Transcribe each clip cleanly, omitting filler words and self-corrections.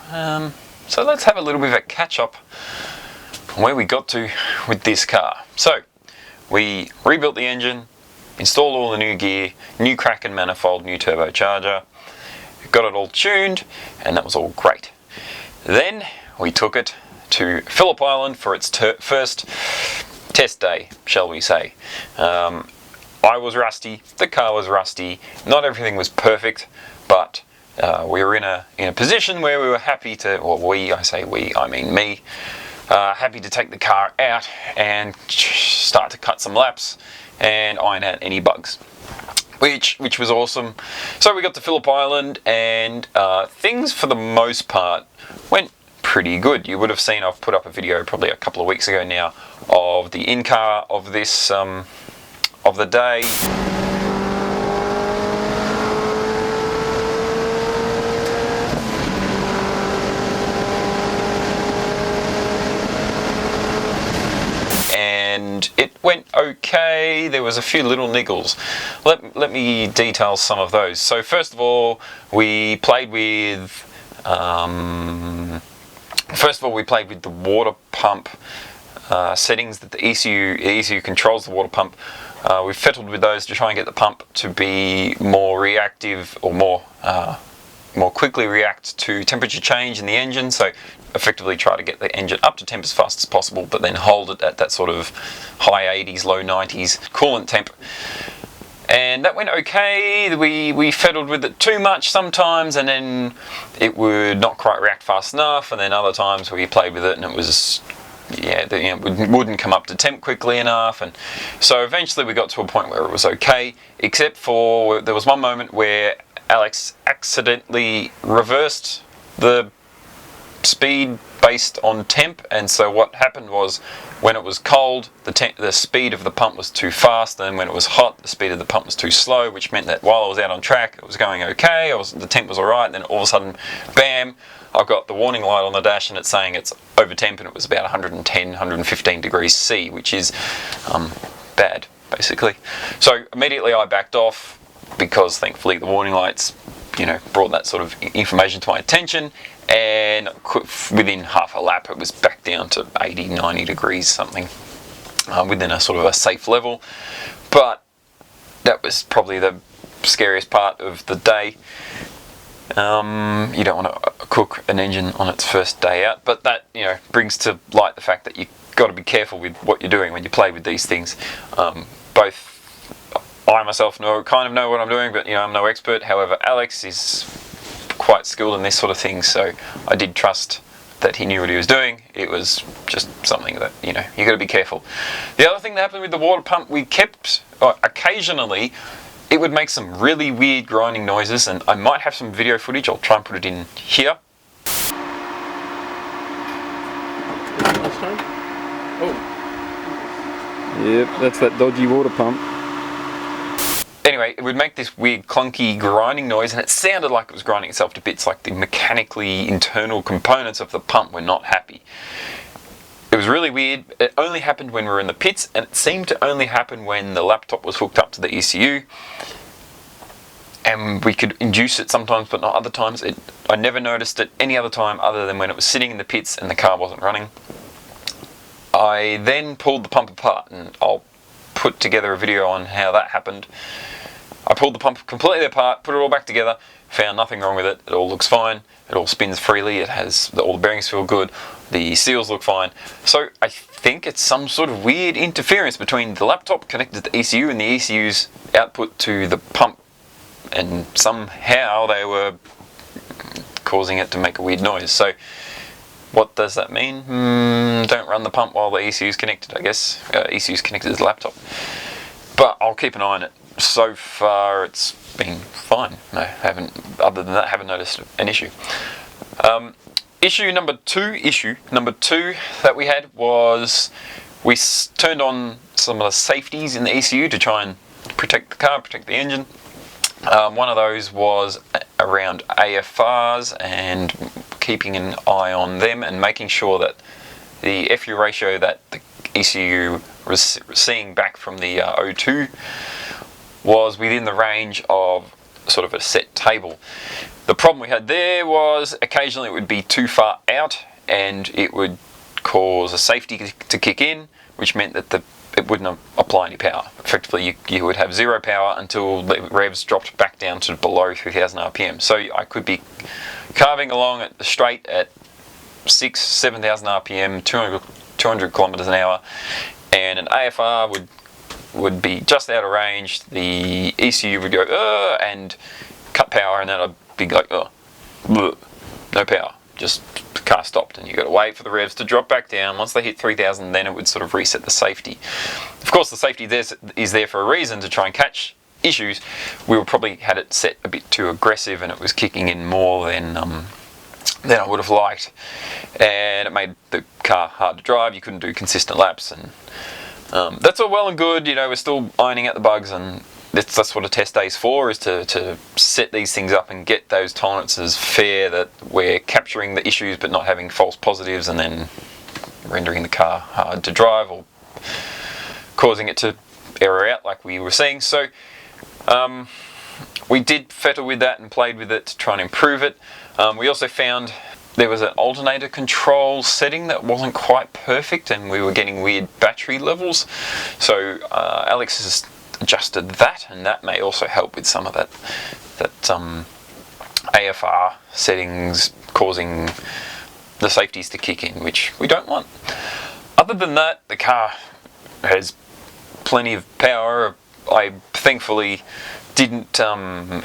So let's have a little bit of a catch up on where we got to with this car. So we rebuilt the engine, installed all the new gear, new Kraken manifold, new turbocharger, got it all tuned, and that was all great. Then we took it to Phillip Island for its first test day, shall we say. I was rusty, the car was rusty, not everything was perfect, but we were in a position where we were happy to, or I say we, I mean me, happy to take the car out and start to cut some laps and iron out any bugs, which was awesome. So we got to Phillip Island, and things for the most part went pretty good. You would have seen I've put up a video probably a couple of weeks ago now of the in-car of this of the day. And it went okay. There was a few little niggles. Let me detail some of those. So first of all, we played with the water pump settings that the ECU controls the water pump. We fiddled with those to try and get the pump to be more reactive, or more quickly react to temperature change in the engine. So effectively try to get the engine up to temp as fast as possible, but then hold it at that sort of high 80s, low 90s coolant temp. And that went okay. We fiddled with it too much sometimes, and then it would not quite react fast enough, and then other times we played with it and it was, wouldn't come up to temp quickly enough. And so eventually we got to a point where it was okay, except for there was one moment where Alex accidentally reversed the speed based on temp, and so what happened was, when it was cold, the speed of the pump was too fast, and when it was hot, the speed of the pump was too slow, which meant that while I was out on track, it was going okay, the temp was alright, then all of a sudden, bam, I've got the warning light on the dash and it's saying it's over temp, and it was about 110, 115 degrees C, which is bad, basically. So immediately I backed off, because thankfully the warning lights, brought that sort of information to my attention, and within half a lap it was back down to 80, 90 degrees something, within a sort of a safe level. But that was probably the scariest part of the day. You don't want to cook an engine on its first day out, but that brings to light the fact that you've got to be careful with what you're doing when you play with these things. Both I myself kind of know what I'm doing, but I'm no expert. However, Alex is quite skilled in this sort of thing, so I did trust that he knew what he was doing. It was just something that you got to be careful. The other thing that happened with the water pump, we kept occasionally it would make some really weird grinding noises, and I might have some video footage. I'll try and put it in here. Last time? Oh. Yep, that's that dodgy water pump. Anyway, it would make this weird clunky grinding noise, and it sounded like it was grinding itself to bits, like the mechanically internal components of the pump were not happy. It was really weird. It only happened when we were in the pits, and it seemed to only happen when the laptop was hooked up to the ECU. And we could induce it sometimes, but not other times. I never noticed it any other time other than when it was sitting in the pits and the car wasn't running. I then pulled the pump apart, and I'll put together a video on how that happened. I pulled the pump completely apart, put it all back together, found nothing wrong with it. It all looks fine. It all spins freely. It has all the bearings feel good. The seals look fine. So I think it's some sort of weird interference between the laptop connected to the ECU and the ECU's output to the pump, and somehow they were causing it to make a weird noise. So what does that mean? Don't run the pump while the ECU's connected, I guess. ECU's connected to the laptop. But I'll keep an eye on it. So far it's been fine. Other than that, I haven't noticed an issue. Issue number two that we had was we turned on some of the safeties in the ECU to try and protect the car, protect the engine. One of those was around AFRs and keeping an eye on them and making sure that the FU ratio that the ECU was seeing back from the O2 was within the range of sort of a set table. The problem we had there was occasionally it would be too far out and it would cause a safety to kick in, which meant that it wouldn't apply any power. Effectively, you would have zero power until the revs dropped back down to below 3000 RPM. So I could be carving along at the straight at 7,000 RPM, 200 kilometers an hour, and an AFR would be just out of range. The ECU would go and cut power, and then I'd be like no power. Just the car stopped, and you got to wait for the revs to drop back down. Once they hit 3,000, then it would sort of reset the safety. Of course, the safety is there for a reason, to try and catch issues. We probably had it set a bit too aggressive, and it was kicking in more than I would have liked, and it made the car hard to drive. You couldn't do consistent laps, and that's all well and good. We're still ironing out the bugs, and that's what a test day is for, is to set these things up and get those tolerances fair, that we're capturing the issues but not having false positives and then rendering the car hard to drive or causing it to error out like we were seeing. So we did fettle with that and played with it to try and improve it. We also found there was an alternator control setting that wasn't quite perfect, and we were getting weird battery levels. So Alex has adjusted that, and that may also help with some of that AFR settings causing the safeties to kick in, which we don't want. Other than that, the car has plenty of power. I thankfully didn't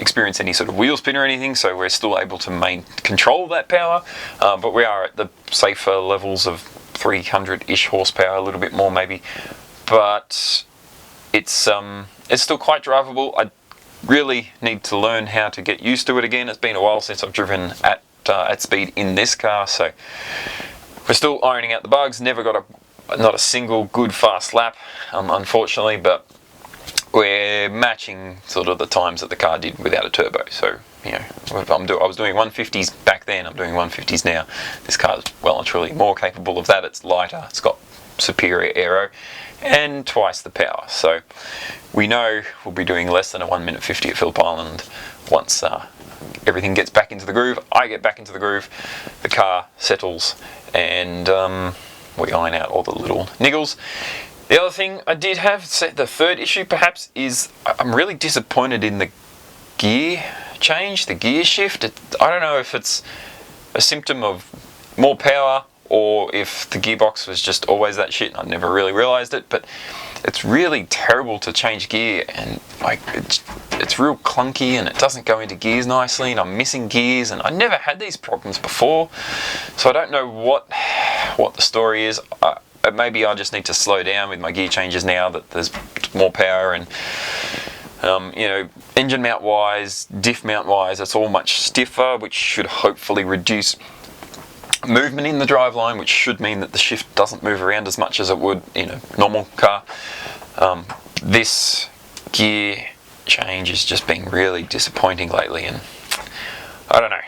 experience any sort of wheel spin or anything, so we're still able to control that power, but we are at the safer levels of 300-ish horsepower, a little bit more maybe, but it's still quite drivable. I really need to learn how to get used to it again. It's been a while since I've driven at speed in this car, so we're still ironing out the bugs. Never got not a single good fast lap, unfortunately, but we're matching sort of the times that the car did without a turbo. So I was doing 150s back then, I'm doing 150s now. This car is well and truly more capable of that. It's lighter, it's got superior aero, and twice the power. So we know we'll be doing less than a 1 minute 50 at Phillip Island once everything gets back into the groove. I get back into the groove, the car settles, and we iron out all the little niggles. The other thing I did have, the third issue perhaps, is I'm really disappointed in the gear change, the gear shift. I don't know if it's a symptom of more power or if the gearbox was just always that shit and I never really realised it, but it's really terrible to change gear, and it's real clunky and it doesn't go into gears nicely, and I'm missing gears, and I never had these problems before, so I don't know what the story is. Maybe I just need to slow down with my gear changes now that there's more power, and engine mount wise, diff mount wise, it's all much stiffer, which should hopefully reduce movement in the driveline, which should mean that the shift doesn't move around as much as it would in a normal car. This gear change has just been really disappointing lately, and I don't know.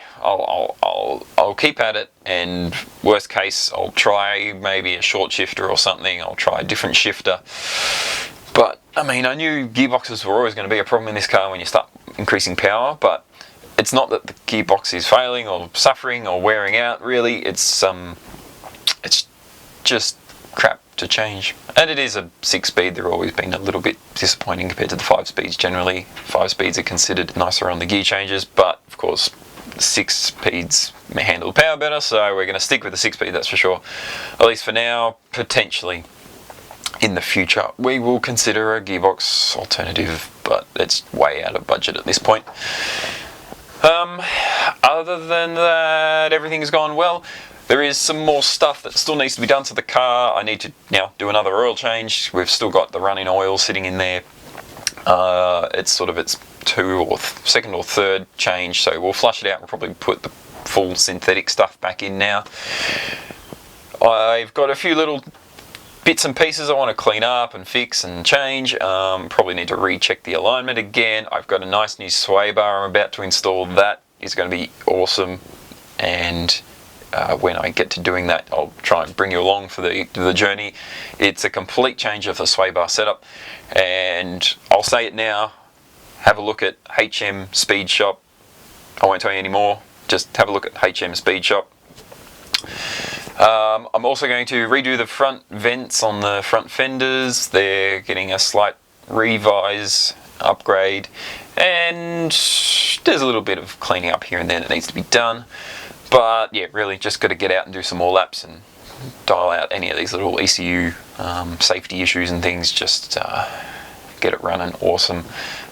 I'll keep at it, and worst case I'll try maybe a short shifter or something. I'll try a different shifter. But I mean, I knew gearboxes were always going to be a problem in this car when you start increasing power, but it's not that the gearbox is failing or suffering or wearing out, really. It's just crap to change. And it is a 6-speed. They've always been a little bit disappointing compared to the 5-speeds generally. 5-speeds are considered nicer on the gear changes, but of course 6-speeds may handle the power better, so we're going to stick with the 6-speed, that's for sure. At least for now. Potentially in the future we will consider a gearbox alternative, but it's way out of budget at this point. Other than that, everything's gone well. There is some more stuff that still needs to be done to the car. I need to now do another oil change. We've still got the running oil sitting in there. It's sort of its second or third change, so we'll flush it out. We'll probably put the full synthetic stuff back in now. I've got a few little bits and pieces I want to clean up and fix and change. Probably need to recheck the alignment again. I've got a nice new sway bar I'm about to install. That is going to be awesome, and when I get to doing that, I'll try and bring you along for the journey. It's a complete change of the sway bar setup, and I'll say it now, have a look at HM Speed Shop. I won't tell you any more, just have a look at HM Speed Shop. I'm also going to redo the front vents on the front fenders. They're getting a slight revise, upgrade, and there's a little bit of cleaning up here and there that needs to be done. But yeah, really just got to get out and do some more laps and dial out any of these little ECU safety issues and things. Just get it running awesome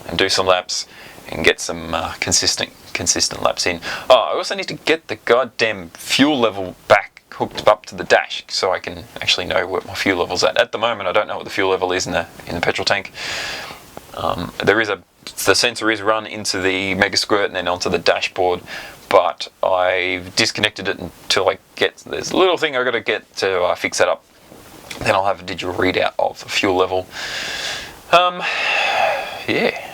and do some laps and get some consistent laps in. Oh, I also need to get the goddamn fuel level back hooked up to the dash so I can actually know what my fuel level's at. At the moment I don't know what the fuel level is in the petrol tank. The sensor is run into the Mega Squirt and then onto the dashboard, but I've disconnected it until I get, there's a little thing I've got to get to fix that up. Then I'll have a digital readout of the fuel level. Yeah,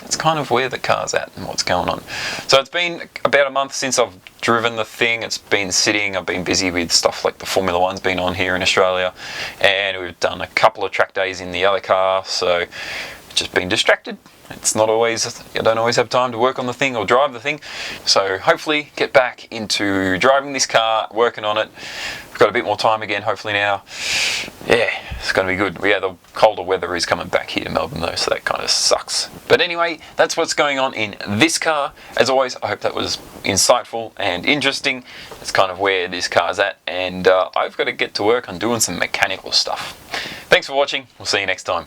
it's kind of where the car's at and what's going on. So it's been about a month since I've driven the thing. It's been sitting. I've been busy with stuff like the Formula One's been on here in Australia, and we've done a couple of track days in the other car, so just been distracted. It's not always, I don't always have time to work on the thing or drive the thing. So hopefully get back into driving this car, working on it. I've got a bit more time again hopefully now. Yeah, it's going to be good. Yeah, the colder weather is coming back here to Melbourne though, so that kind of sucks. But anyway, that's what's going on in this car. As always, I hope that was insightful and interesting. It's kind of where this car's at, and I've got to get to work on doing some mechanical stuff. Thanks for watching. We'll see you next time.